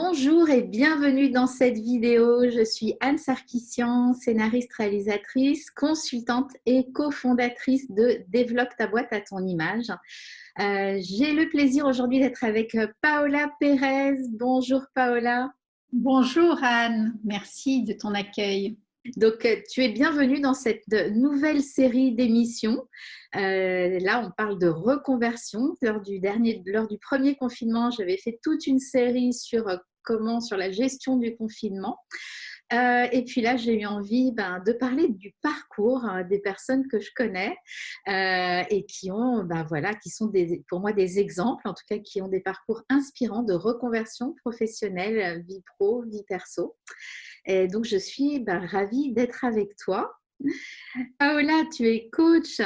Bonjour et bienvenue dans cette vidéo. Je suis Anne Sarkissian, scénariste, réalisatrice, consultante et cofondatrice de Développe ta boîte à ton image. J'ai le plaisir aujourd'hui d'être avec Paola Pérez. Bonjour Paola. Bonjour Anne, merci de ton accueil. Donc, tu es bienvenue dans cette nouvelle série d'émissions. Là, on parle de reconversion. Lors du premier confinement, j'avais fait toute une série sur la gestion du confinement. Et puis là, j'ai eu envie de parler du parcours des personnes que je connais et qui ont, qui sont pour moi des exemples, en tout cas qui ont des parcours inspirants de reconversion professionnelle, vie pro, vie perso. Et donc, je suis ravie d'être avec toi. Paola, tu es coach,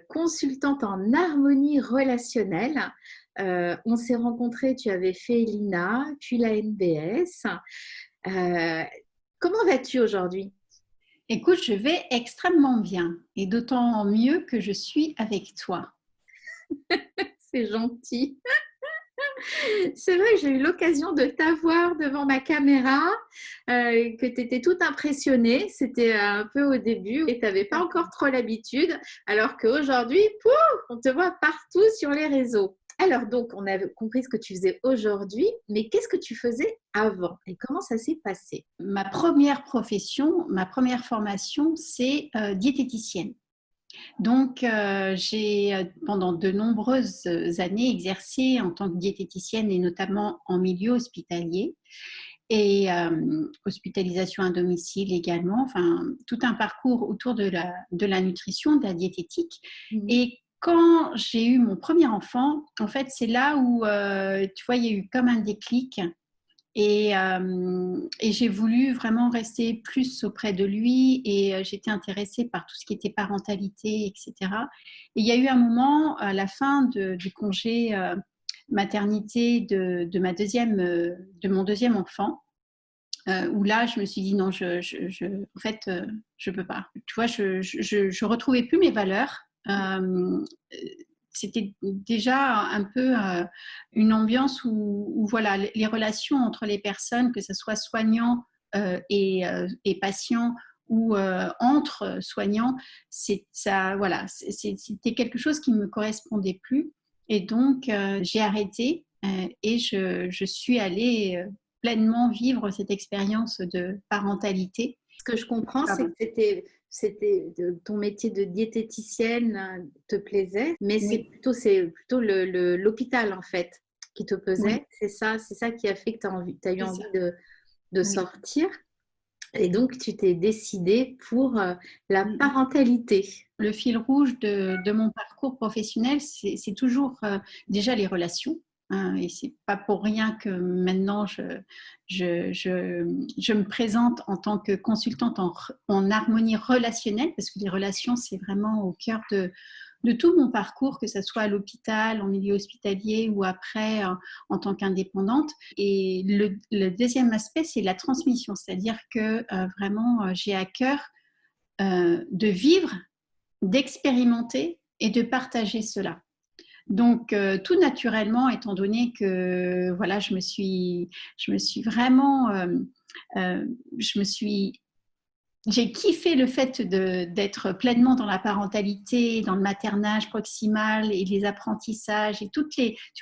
consultante en harmonie relationnelle. On s'est rencontrés, tu avais fait l'INA, puis la NBS. Comment vas-tu aujourd'hui? Écoute, je vais extrêmement bien et d'autant mieux que je suis avec toi. C'est gentil. C'est vrai que j'ai eu l'occasion de t'avoir devant ma caméra, que tu étais toute impressionnée. C'était un peu au début et tu n'avais pas encore trop l'habitude, alors qu'aujourd'hui, pouf, on te voit partout sur les réseaux. Alors donc, on a compris ce que tu faisais aujourd'hui, mais qu'est-ce que tu faisais avant et comment ça s'est passé? Ma première profession, ma première formation, c'est diététicienne. Donc, j'ai pendant de nombreuses années exercé en tant que diététicienne et notamment en milieu hospitalier et hospitalisation à domicile également, enfin tout un parcours autour de la nutrition, de la diététique. Et quand j'ai eu mon premier enfant, en fait, c'est là où, tu vois, il y a eu comme un déclic et j'ai voulu vraiment rester plus auprès de lui et j'étais intéressée par tout ce qui était parentalité, etc. Et il y a eu un moment, à la fin du congé maternité de mon deuxième enfant, où là, je me suis dit non, en fait, je peux pas. Tu vois, je retrouvais plus mes valeurs. C'était déjà un peu une ambiance où voilà, les relations entre les personnes, que ce soit soignants et patients ou entre soignants, voilà, c'était quelque chose qui ne me correspondait plus. Et donc, j'ai arrêté et je suis allée pleinement vivre cette expérience de parentalité. Ce que je comprends, c'est que ton métier de diététicienne te plaisait, mais Oui, c'est plutôt l'hôpital en fait qui te oui, pesait. C'est ça qui a fait que tu as eu c'est ça. envie de Oui. sortir. Et donc, tu t'es décidée pour la parentalité. Le fil rouge de mon parcours professionnel, c'est toujours déjà les relations. Hein, et c'est pas pour rien que maintenant je me présente en tant que consultante en harmonie relationnelle, parce que les relations, c'est vraiment au cœur de tout mon parcours, que ce soit à l'hôpital, en milieu hospitalier ou après en tant qu'indépendante. Et le deuxième aspect, c'est la transmission, c'est-à-dire que vraiment, j'ai à cœur de vivre, d'expérimenter et de partager cela. Donc, tout naturellement, étant donné que voilà, je me suis vraiment, euh, je me suis, j'ai kiffé le fait d'être pleinement dans la parentalité, dans le maternage proximal et les apprentissages et tu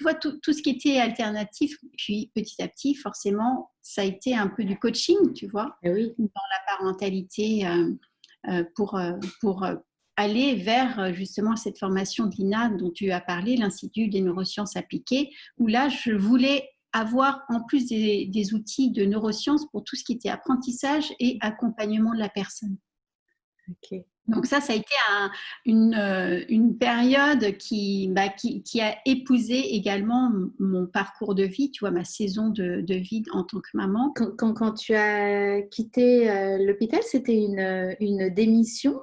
vois, tout ce qui était alternatif. Puis petit à petit, forcément, ça a été un peu du coaching, tu vois, Eh oui. dans la parentalité pour aller vers justement cette formation de l'INA dont tu as parlé, l'Institut des neurosciences appliquées, où là, je voulais avoir en plus des outils de neurosciences pour tout ce qui était apprentissage et accompagnement de la personne. Ok. Donc ça a été une période qui a épousé également mon parcours de vie, tu vois, ma saison de vie en tant que maman. Quand tu as quitté l'hôpital, c'était une démission?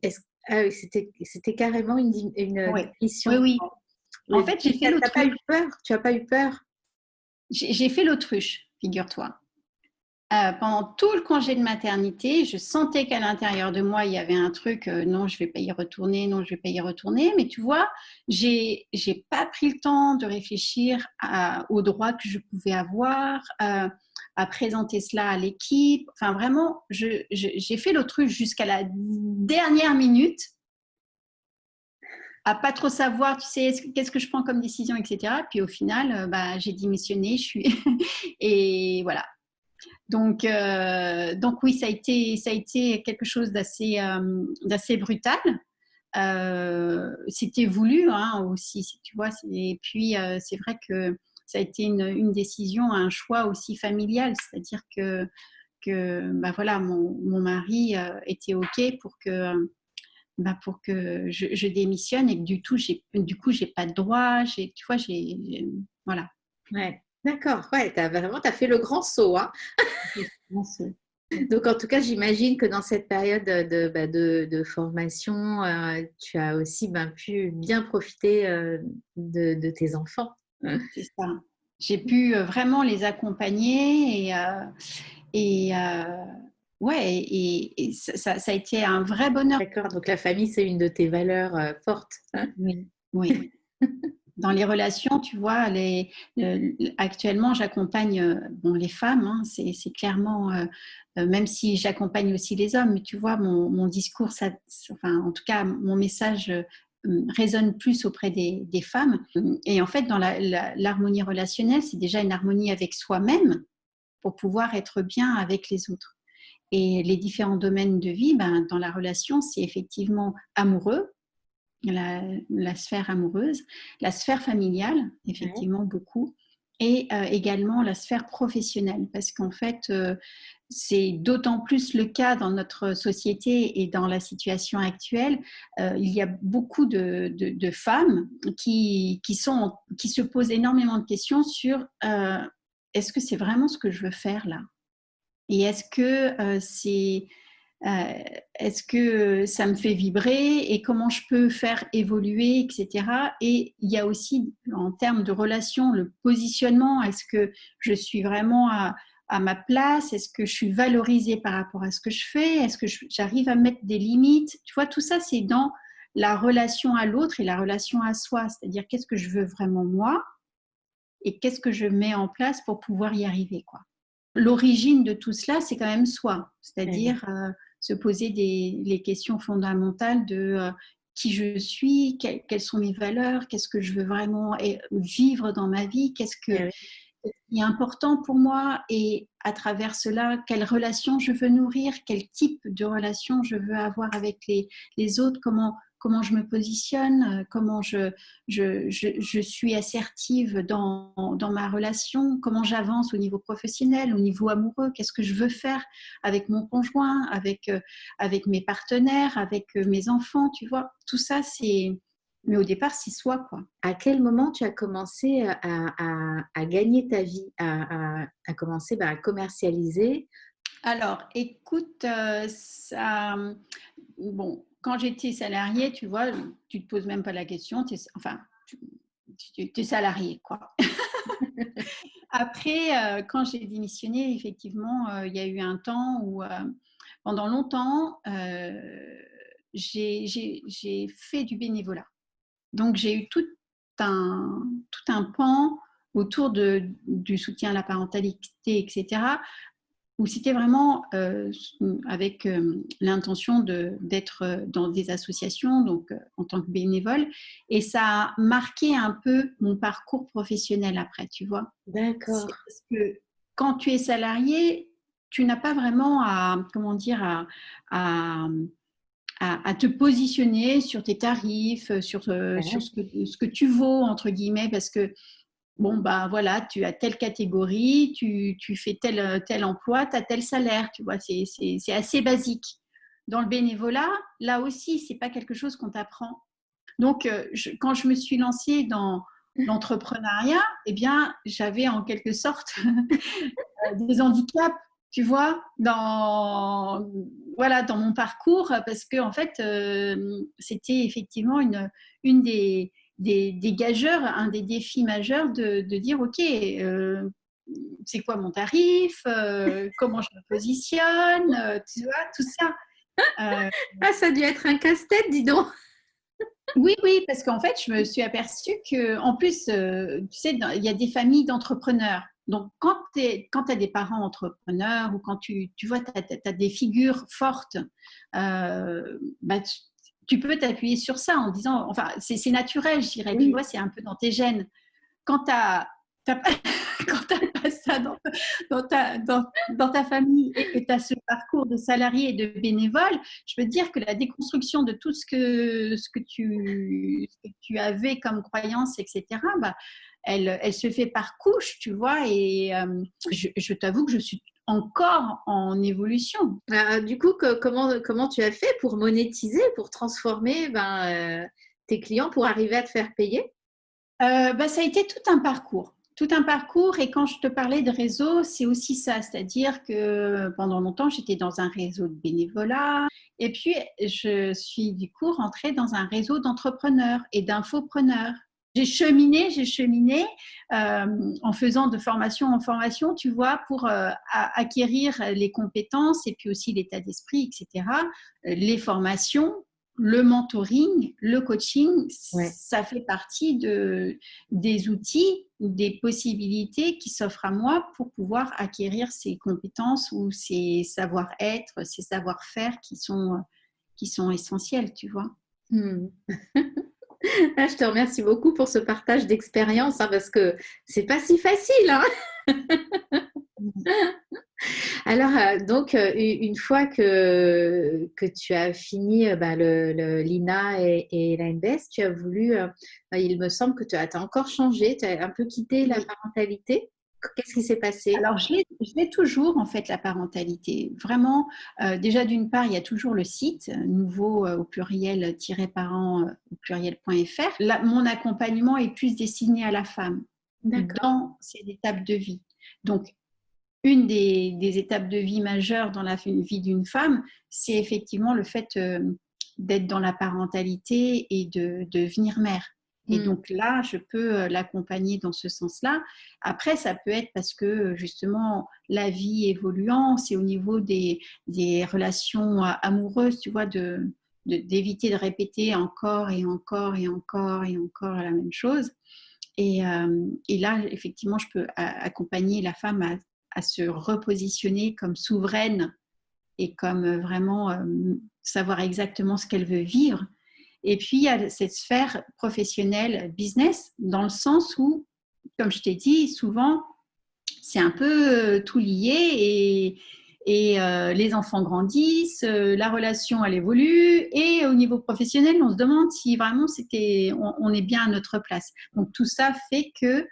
Est-ce, ah oui, c'était carrément une Oui, oui, démission. oui. En fait, j'ai fait T'as pas l'autruche. eu peur? Tu n'as pas eu peur? J'ai fait l'autruche, figure-toi. Pendant tout le congé de maternité, je sentais qu'à l'intérieur de moi, il y avait un truc, non, je ne vais pas y retourner, non, je ne vais pas y retourner. Mais tu vois, j'ai pas pris le temps de réfléchir aux droits que je pouvais avoir, à présenter cela à l'équipe. Enfin, vraiment, j'ai fait l'autruche jusqu'à la dernière minute, à pas trop savoir, tu sais, qu'est-ce que je prends comme décision, etc. Puis au final, j'ai démissionné, je suis... Et voilà. Donc oui, ça a été quelque chose d'assez brutal. C'était voulu hein, aussi, tu vois. Et puis, c'est vrai que ça a été une décision, un choix aussi familial. C'est-à-dire que voilà, mon mari était OK pour que je démissionne et que du coup, j'ai pas de droit. Tu vois, voilà. Ouais, d'accord. Ouais, t'as fait le grand saut, hein. Donc, en tout cas, j'imagine que dans cette période de formation, tu as aussi pu bien profiter de tes enfants. C'est ça. J'ai pu vraiment les accompagner ouais, et ça a été un vrai bonheur. D'accord, donc la famille, c'est une de tes valeurs fortes. Oui, oui. Dans les relations, tu vois, actuellement, j'accompagne les femmes, hein, c'est clairement, même si j'accompagne aussi les hommes, mais tu vois, mon discours, enfin, en tout cas, mon message résonne plus auprès des femmes. Et en fait, dans l'harmonie relationnelle, c'est déjà une harmonie avec soi-même pour pouvoir être bien avec les autres. Et les différents domaines de vie, dans la relation, c'est effectivement amoureux, la sphère amoureuse, la sphère familiale, effectivement beaucoup, et également la sphère professionnelle, parce qu'en fait, c'est d'autant plus le cas dans notre société et dans la situation actuelle. Il y a beaucoup de femmes qui se posent énormément de questions sur est-ce que c'est vraiment ce que je veux faire là? Et est-ce que ça me fait vibrer et comment je peux faire évoluer, etc. Et il y a aussi, en termes de relation, le positionnement. Est-ce que je suis vraiment à ma place? Est-ce que je suis valorisée par rapport à ce que je fais? Est-ce que j'arrive à mettre des limites? Tu vois, tout ça, c'est dans la relation à l'autre et la relation à soi. C'est-à-dire, qu'est-ce que je veux vraiment moi et qu'est-ce que je mets en place pour pouvoir y arriver, quoi. L'origine de tout cela, c'est quand même soi, c'est-à-dire se poser les questions fondamentales de qui je suis, quelles sont mes valeurs, qu'est-ce que je veux vraiment vivre dans ma vie, qu'est-ce qui est important pour moi et à travers cela, quelle relation je veux nourrir, quel type de relation je veux avoir avec les autres, comment je me positionne, comment je suis assertive dans ma relation, comment j'avance au niveau professionnel, au niveau amoureux, qu'est-ce que je veux faire avec mon conjoint, avec mes partenaires, avec mes enfants, tu vois. Tout ça, mais au départ, c'est soi, quoi. À quel moment tu as commencé à gagner ta vie, à commencer à commercialiser? Alors, écoute, bon, quand j'étais salariée, tu vois, tu ne te poses même pas la question, tu es salariée, quoi. Après, quand j'ai démissionné, effectivement, il y a eu un temps où, pendant longtemps, j'ai fait du bénévolat. Donc, j'ai eu tout un pan autour du soutien à la parentalité, etc., où c'était vraiment avec l'intention d'être dans des associations, donc en tant que bénévole. Et ça a marqué un peu mon parcours professionnel après, tu vois. D'accord. C'est parce que quand tu es salarié, tu n'as pas vraiment comment dire, à te positionner sur tes tarifs, sur ce que tu vaux, entre guillemets, parce que bon, voilà, tu as telle catégorie, tu fais tel emploi, tu as tel salaire, tu vois, c'est assez basique. Dans le bénévolat, là aussi, c'est pas quelque chose qu'on t'apprend. Donc, quand je me suis lancée dans l'entrepreneuriat, eh bien, j'avais en quelque sorte des handicaps, tu vois, voilà, dans mon parcours, parce que en fait, c'était effectivement une des gageurs, un des défis majeurs de dire, OK, c'est quoi mon tarif, comment je me positionne, tu vois, tout ça. Ah, ça a dû être un casse-tête, dis donc. Oui, oui, parce qu'en fait, je me suis aperçue qu'en plus, tu sais, il y a des familles d'entrepreneurs. Donc, quand tu as des parents entrepreneurs ou quand tu vois, tu as des figures fortes, bah, tu peux t'appuyer sur ça en disant, enfin, c'est naturel, je dirais, tu Oui. vois, c'est un peu dans tes gènes. Quand tu as, quand t'as pas ça dans ta famille et que tu as ce parcours de salarié et de bénévole, je peux te dire que la déconstruction de tout ce que tu avais comme croyance, etc., bah, elle se fait par couche, tu vois, et je t'avoue que je suis encore en évolution. Du coup, comment tu as fait pour monétiser, pour transformer tes clients, pour arriver à te faire payer? Bah, ça a été tout un parcours. Tout un parcours, et quand je te parlais de réseau, c'est aussi ça, c'est-à-dire que pendant longtemps, j'étais dans un réseau de bénévolat, et puis je suis du coup rentrée dans un réseau d'entrepreneurs et d'infopreneurs. J'ai cheminé en faisant de formation en formation, tu vois, pour acquérir les compétences et puis aussi l'état d'esprit, etc. Les formations, le mentoring, le coaching, Ouais. ça fait partie des outils, des possibilités qui s'offrent à moi pour pouvoir acquérir ces compétences ou ces savoir-être, ces savoir-faire qui sont essentiels, tu vois. Hmm. Ah, je te remercie beaucoup pour ce partage d'expérience, hein, parce que c'est pas si facile, hein. Alors, donc, une fois que tu as fini l'INA et la NBS, tu as voulu, il me semble que tu as encore changé, tu as un peu quitté la Oui. parentalité. Qu'est-ce qui s'est passé? Alors, je l'ai toujours, en fait, la parentalité. Vraiment, déjà, d'une part, il y a toujours le site, nouveau au pluriel, parent au pluriel.fr. Là, mon accompagnement est plus destiné à la femme D'accord. dans ses étapes de vie. Donc, une des étapes de vie majeures dans la vie d'une femme, c'est effectivement le fait d'être dans la parentalité et de devenir mère. Et Hmm. donc là, je peux l'accompagner dans ce sens-là. Après, ça peut être parce que justement, la vie évoluant, c'est au niveau des relations amoureuses, tu vois, d'éviter de répéter encore et encore et encore et encore la même chose. Et là, effectivement, je peux accompagner la femme à se repositionner comme souveraine et comme vraiment savoir exactement ce qu'elle veut vivre. Et puis, il y a cette sphère professionnelle, business, dans le sens où, comme je t'ai dit, souvent, c'est un peu tout lié et les enfants grandissent, la relation elle évolue et au niveau professionnel on se demande si vraiment on est bien à notre place. Donc tout ça fait que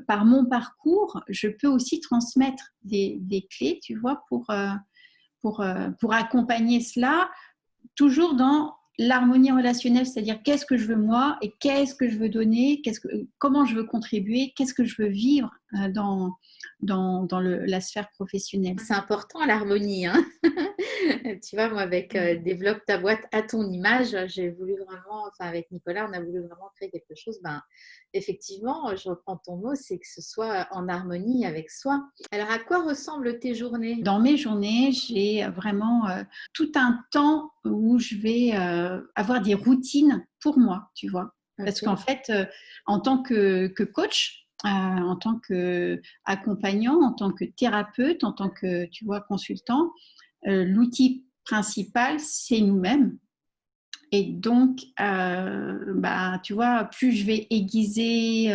par mon parcours je peux aussi transmettre des clés, tu vois, pour accompagner cela, toujours dans l'harmonie relationnelle, c'est-à-dire qu'est-ce que je veux moi et qu'est-ce que je veux donner, comment je veux contribuer, qu'est-ce que je veux vivre dans la sphère professionnelle. C'est important l'harmonie, hein. Tu vois, moi, avec Développe ta boîte à ton image, j'ai voulu vraiment, enfin, avec Nicolas, on a voulu vraiment créer quelque chose. Effectivement, je reprends ton mot, c'est que ce soit en harmonie avec soi. Alors, à quoi ressemblent tes journées? Dans mes journées, j'ai vraiment tout un temps où je vais avoir des routines pour moi, tu vois. Parce Ok. qu'en fait, en tant que coach, en tant qu'accompagnant, en tant que thérapeute, en tant que, tu vois, consultant, l'outil principal, c'est nous-mêmes. Et donc, tu vois, plus je vais aiguiser,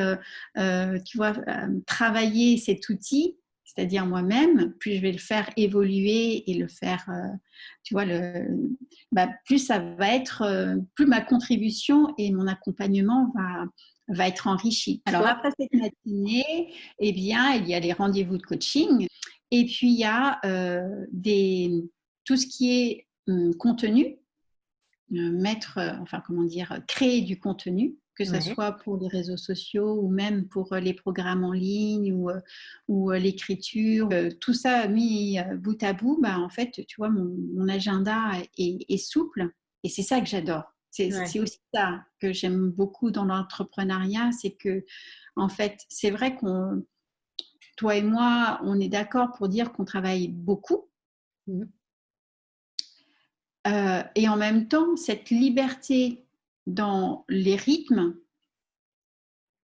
tu vois, travailler cet outil, c'est-à-dire moi-même, plus je vais le faire évoluer et le faire, tu vois, plus ça va être, plus ma contribution et mon accompagnement va être enrichi. Alors Toi? après cette matinée, eh bien, il y a les rendez-vous de coaching et puis il y a tout ce qui est contenu, enfin comment dire, créer du contenu, que ce Ouais. soit pour les réseaux sociaux ou même pour les programmes en ligne ou l'écriture. Tout ça mis bout à bout, bah, en fait, tu vois, mon agenda est souple et c'est ça que j'adore. Ouais. C'est aussi ça que j'aime beaucoup dans l'entrepreneuriat, c'est que, en fait, c'est vrai qu'on toi et moi, on est d'accord pour dire qu'on travaille beaucoup. Mmh. Et en même temps, cette liberté dans les rythmes,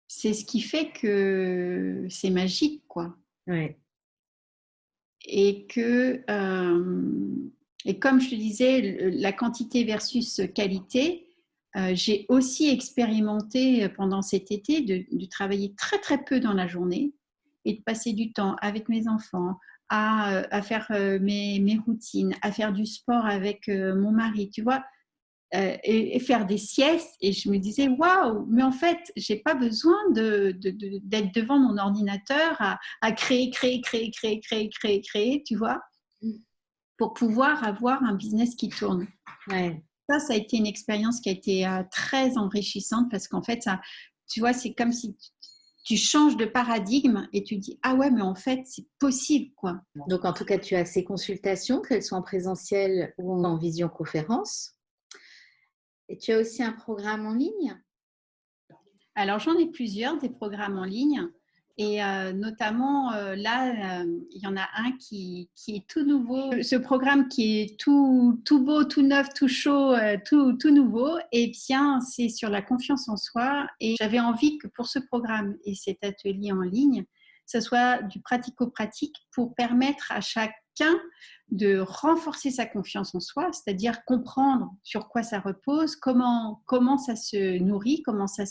c'est ce qui fait que c'est magique, quoi. Ouais. Et et comme je te disais, la quantité versus qualité, j'ai aussi expérimenté pendant cet été de travailler très très peu dans la journée et de passer du temps avec mes enfants à faire mes routines, à faire du sport avec mon mari, tu vois, et faire des siestes. Et je me disais, waouh, mais en fait, j'ai pas besoin d'être devant mon ordinateur à créer, tu vois, Mmh. pour pouvoir avoir un business qui tourne. Ouais. Ça a été une expérience qui a été très enrichissante parce qu'en fait, ça, tu vois, c'est comme si tu changes de paradigme et tu dis, ah ouais, mais en fait, c'est possible, quoi. Donc, en tout cas, tu as ces consultations, qu'elles soient en présentiel ou en visioconférence. Et tu as aussi un programme en ligne? Alors, j'en ai plusieurs, des programmes en ligne. Et notamment, là, il y en a un qui est tout nouveau. Ce programme qui est tout beau, tout neuf, tout chaud, tout nouveau, et bien, c'est sur la confiance en soi. Et j'avais envie que pour ce programme et cet atelier en ligne, ce soit du pratico-pratique pour permettre à chacun de renforcer sa confiance en soi, c'est-à-dire comprendre sur quoi ça repose, comment ça se nourrit, comment ça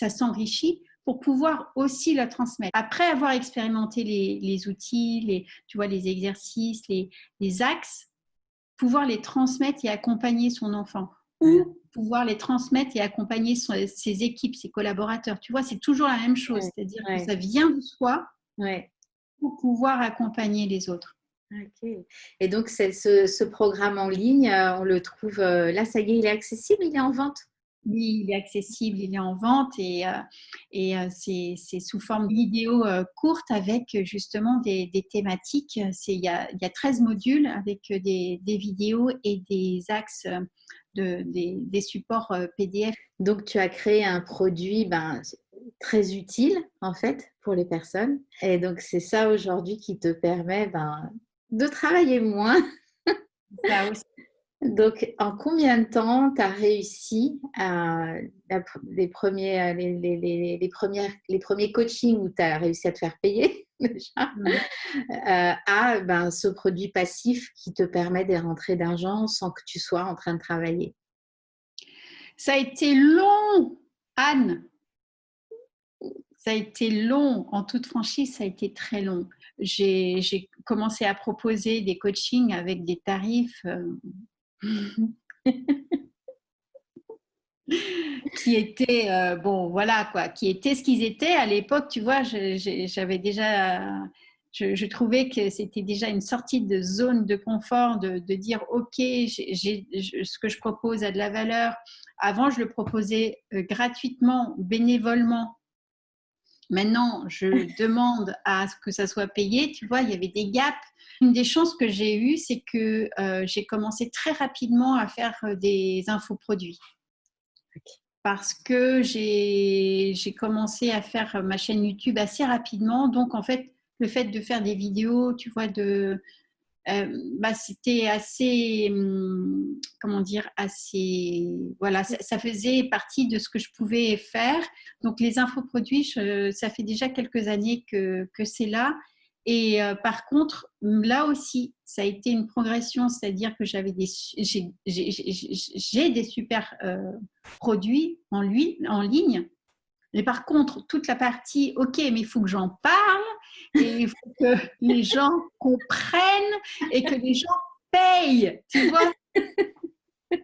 s'enrichit pour pouvoir aussi la transmettre. Après avoir expérimenté les outils, tu vois, les exercices, les axes, pouvoir les transmettre et accompagner son enfant ou pouvoir les transmettre et accompagner ses équipes, ses collaborateurs. Tu vois, c'est toujours la même chose, c'est-à-dire que ça vient de soi pour pouvoir accompagner les autres. Ok. Et donc, ce programme en ligne, on le trouve, là, ça y est, il est accessible, il est en vente? Oui, il est accessible, il est en vente et c'est sous forme de vidéos courtes avec justement des thématiques. Il y a 13 modules avec des vidéos et des axes, des supports PDF. Donc, tu as créé un produit très utile, en fait, pour les personnes. Et donc, c'est ça aujourd'hui qui te permet de travailler moins. Ça aussi. Donc, en combien de temps tu as réussi les premiers coachings où tu as réussi à te faire payer déjà, ce produit passif qui te permet des rentrées d'argent sans que tu sois en train de travailler? Ça a été long, Anne. Ça a été long, en toute franchise, ça a été très long. J'ai commencé à proposer des coachings avec des tarifs qui étaient, bon, voilà quoi, qui étaient ce qu'ils étaient. À l'époque, tu vois, j'avais déjà, je trouvais que c'était déjà une sortie de zone de confort, de dire, OK, ce que je propose a de la valeur. Avant, je le proposais gratuitement, bénévolement. Maintenant, je demande à ce que ça soit payé. Tu vois, il y avait des gaps. Une des chances que j'ai eues, c'est que j'ai commencé très rapidement à faire des infoproduits. Parce que j'ai commencé à faire ma chaîne YouTube assez rapidement. Donc, en fait, le fait de faire des vidéos, tu vois, c'était assez, comment dire, assez, voilà, ça faisait partie de ce que je pouvais faire. Donc, les infoproduits, ça fait déjà quelques années que c'est là. Et par contre, là aussi, ça a été une progression, c'est-à-dire que j'ai des super produits en ligne. Mais par contre, toute la partie, OK, mais il faut que j'en parle et il faut que les gens comprennent et que les gens payent, tu vois.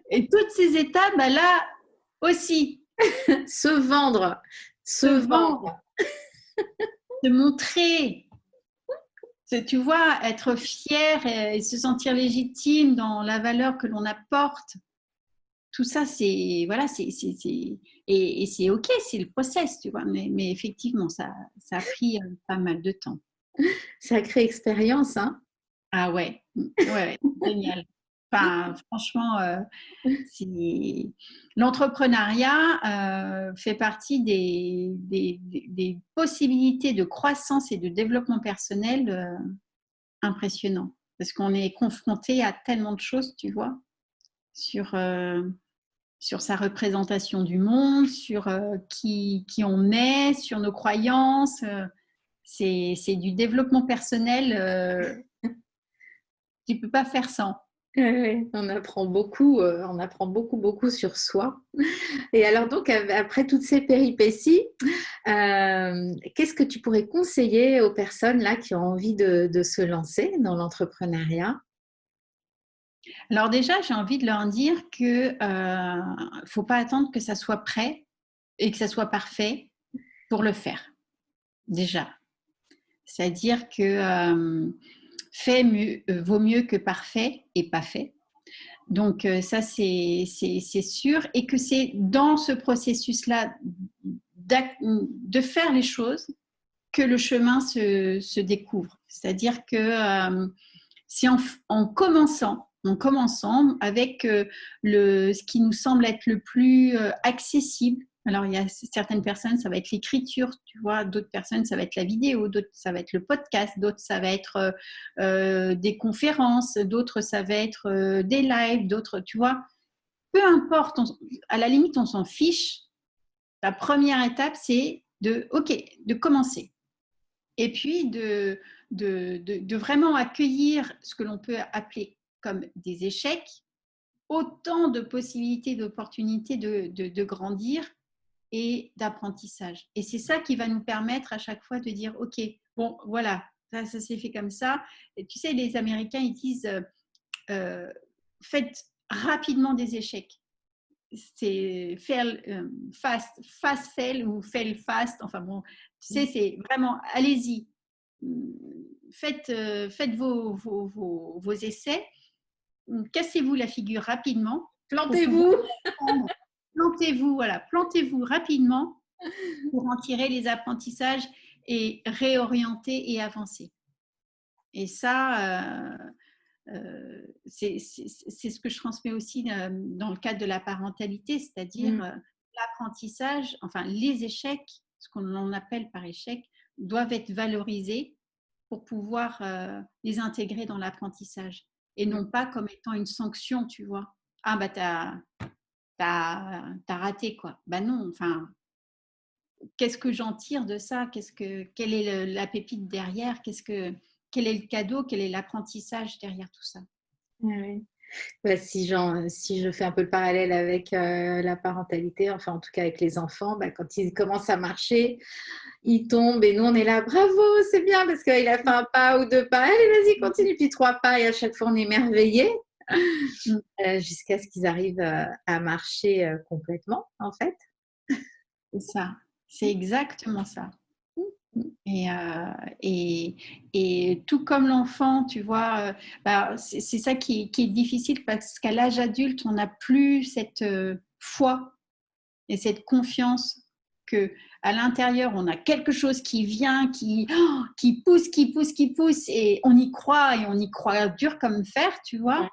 Et toutes ces étapes, là aussi. Se vendre. Se vendre. Se montrer. Tu vois, être fier et se sentir légitime dans la valeur que l'on apporte. Tout ça, c'est voilà, et c'est OK, c'est le process, tu vois. Mais effectivement, ça a pris pas mal de temps. Sacrée expérience, hein? Ah ouais, ouais, génial. Enfin, franchement, l'entrepreneuriat fait partie des possibilités de croissance et de développement personnel impressionnants. Parce qu'on est confronté à tellement de choses, tu vois, sur, sur sa représentation du monde, sur qui on est, sur nos croyances. C'est du développement personnel. Tu ne peux pas faire sans. Ouais, on apprend beaucoup, beaucoup sur soi. Et alors donc, après toutes ces péripéties, qu'est-ce que tu pourrais conseiller aux personnes là qui ont envie de se lancer dans l'entrepreneuriat? Alors déjà, j'ai envie de leur dire que faut pas attendre que ça soit prêt et que ça soit parfait pour le faire. Déjà, c'est-à-dire que fait mieux, vaut mieux que parfait et pas fait. Donc ça, c'est sûr. Et que c'est dans ce processus-là de faire les choses que le chemin se découvre. C'est-à-dire que c'est en commençant avec ce qui nous semble être le plus accessible. Alors, il y a certaines personnes, ça va être l'écriture, tu vois, d'autres personnes, ça va être la vidéo, d'autres, ça va être le podcast, d'autres, ça va être des conférences, d'autres, ça va être des lives, d'autres, tu vois. Peu importe, à la limite, on s'en fiche. La première étape, c'est de commencer. Et puis, de vraiment accueillir ce que l'on peut appeler comme des échecs, autant de possibilités, d'opportunités de grandir et d'apprentissage. Et c'est ça qui va nous permettre à chaque fois de dire, OK, bon, voilà, ça s'est fait comme ça. Et tu sais, les Américains, ils disent, faites rapidement des échecs. C'est fail, fast fail ou fail fast. Enfin bon, tu sais, c'est vraiment, allez-y. Faites vos essais. Cassez-vous la figure rapidement pour pouvoir Plantez-vous! apprendre. Plantez-vous, voilà, plantez-vous rapidement pour en tirer les apprentissages et réorienter et avancer. Et ça, c'est ce que je transmets aussi dans le cadre de la parentalité, c'est-à-dire l'apprentissage, enfin les échecs, ce qu'on appelle par échec, doivent être valorisés pour pouvoir les intégrer dans l'apprentissage et non pas comme étant une sanction, tu vois. Ah bah t'as raté quoi. Bah non, enfin qu'est-ce que j'en tire de ça? Quelle est la pépite derrière? Quel est le cadeau? Quel est l'apprentissage derrière tout ça? Ouais. Bah, si je fais un peu le parallèle avec la parentalité, enfin en tout cas avec les enfants, bah, quand ils commencent à marcher, ils tombent et nous on est là, bravo, c'est bien parce qu'il a fait un pas ou deux pas, allez vas-y continue, puis trois pas et à chaque fois on est émerveillés jusqu'à ce qu'ils arrivent à marcher complètement en fait. C'est ça, c'est exactement ça. Et, et tout comme l'enfant, tu vois, bah, c'est ça qui est difficile parce qu'à l'âge adulte, on n'a plus cette foi et cette confiance que à l'intérieur, on a quelque chose qui vient, qui pousse, qui pousse, et on y croit dur comme fer, tu vois.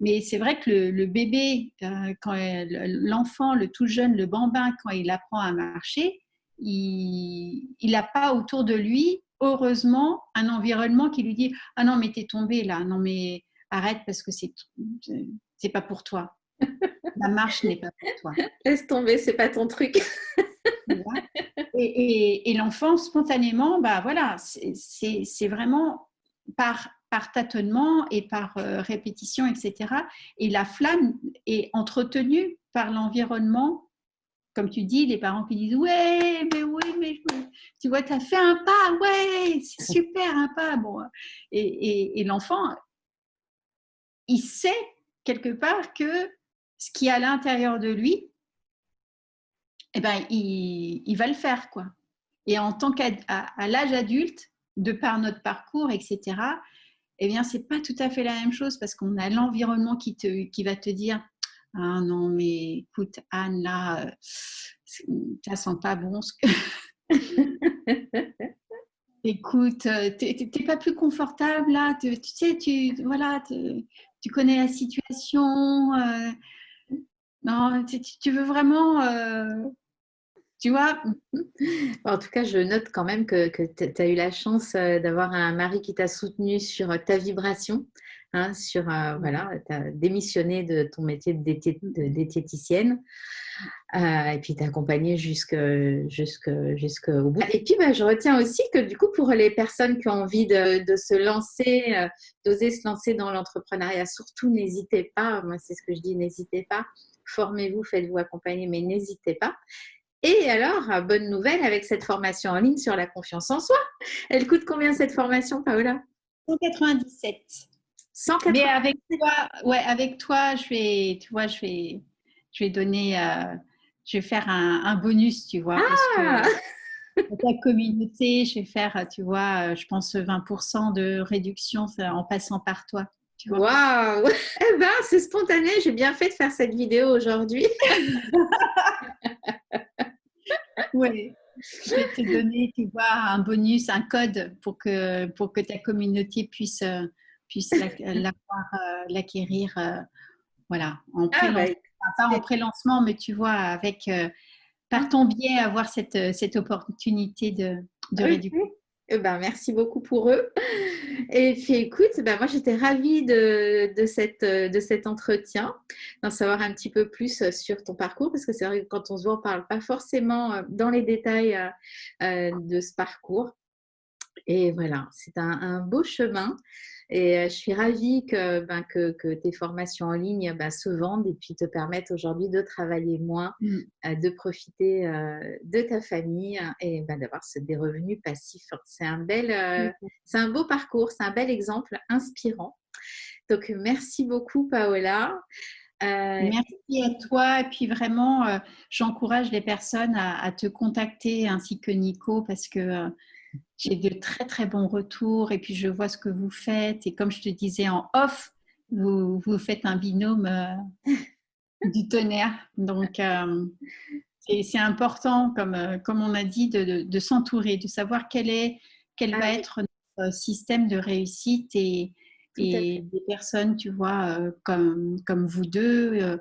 Mais c'est vrai que le bébé, quand l'enfant, le tout jeune, le bambin, quand il apprend à marcher, il n'a pas autour de lui, heureusement, un environnement qui lui dit « Ah non, mais t'es tombé là, non mais arrête parce que c'est pas pour toi. La marche n'est pas pour toi. » Laisse tomber, c'est pas ton truc. Et l'enfant, spontanément, bah voilà, c'est vraiment par tâtonnement et par répétition, etc. Et la flamme est entretenue par l'environnement. Comme tu dis, les parents qui disent ouais, mais oui, mais tu vois, tu as fait un pas, ouais, c'est super un pas. Bon. Et l'enfant, il sait quelque part que ce qui est à l'intérieur de lui, eh ben, il va le faire, quoi. Et en tant qu'à l'âge adulte, de par notre parcours, etc., eh bien, c'est pas tout à fait la même chose parce qu'on a l'environnement qui va te dire ah non, mais écoute, Anne, là, ça sent pas bon. Écoute, t'es pas plus confortable là, tu sais, voilà, tu connais la situation. Non, tu veux vraiment, tu vois. En tout cas, je note quand même que tu as eu la chance d'avoir un mari qui t'a soutenu sur ta vibration, hein, voilà, tu as démissionné de ton métier de diététicienne. Et puis t'accompagner jusqu'au bout. Et puis je retiens aussi que du coup pour les personnes qui ont envie de se lancer, d'oser se lancer dans l'entrepreneuriat, surtout n'hésitez pas, moi c'est ce que je dis, n'hésitez pas, formez-vous, faites-vous accompagner, mais n'hésitez pas. Et alors, bonne nouvelle avec cette formation en ligne sur la confiance en soi. Elle coûte combien cette formation, Paola? 197. 180. Mais avec toi, tu vois, je vais donner, je vais faire un bonus, tu vois, parce que pour ta communauté, je vais faire, tu vois, je pense 20% de réduction en passant par toi, tu vois. Waouh! Eh ben, c'est spontané, j'ai bien fait de faire cette vidéo aujourd'hui. Oui, je vais te donner, tu vois, un bonus, un code pour que ta communauté puisse l'acquérir, voilà, en pré-lancement. Pas en pré-lancement, mais tu vois, par ton biais, avoir cette opportunité de réduction. Merci beaucoup pour eux. Et puis écoute, moi j'étais ravie de cet entretien, d'en savoir un petit peu plus sur ton parcours, parce que c'est vrai que quand on se voit, on ne parle pas forcément dans les détails de ce parcours. Et voilà, c'est un beau chemin. Et je suis ravie que tes formations en ligne se vendent et puis te permettent aujourd'hui de travailler moins, de profiter de ta famille et d'avoir des revenus passifs. C'est c'est un beau parcours, c'est un bel exemple inspirant. Donc, merci beaucoup, Paola. Merci à toi. Et puis vraiment, j'encourage les personnes à te contacter ainsi que Nico parce que j'ai de très très bons retours et puis je vois ce que vous faites. Et comme je te disais en off, vous faites un binôme du tonnerre. Donc, c'est important, comme on a dit, de s'entourer, de savoir quel va être notre système de réussite et des personnes, tu vois, comme vous deux,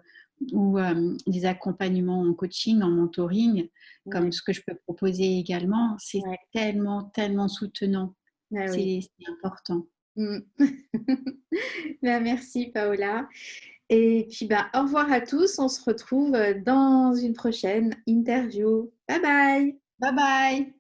ou des accompagnements en coaching, en mentoring, comme ce que je peux proposer également, c'est tellement, tellement soutenant. C'est important. Merci, Paola. Et puis, au revoir à tous. On se retrouve dans une prochaine interview. Bye bye. Bye bye.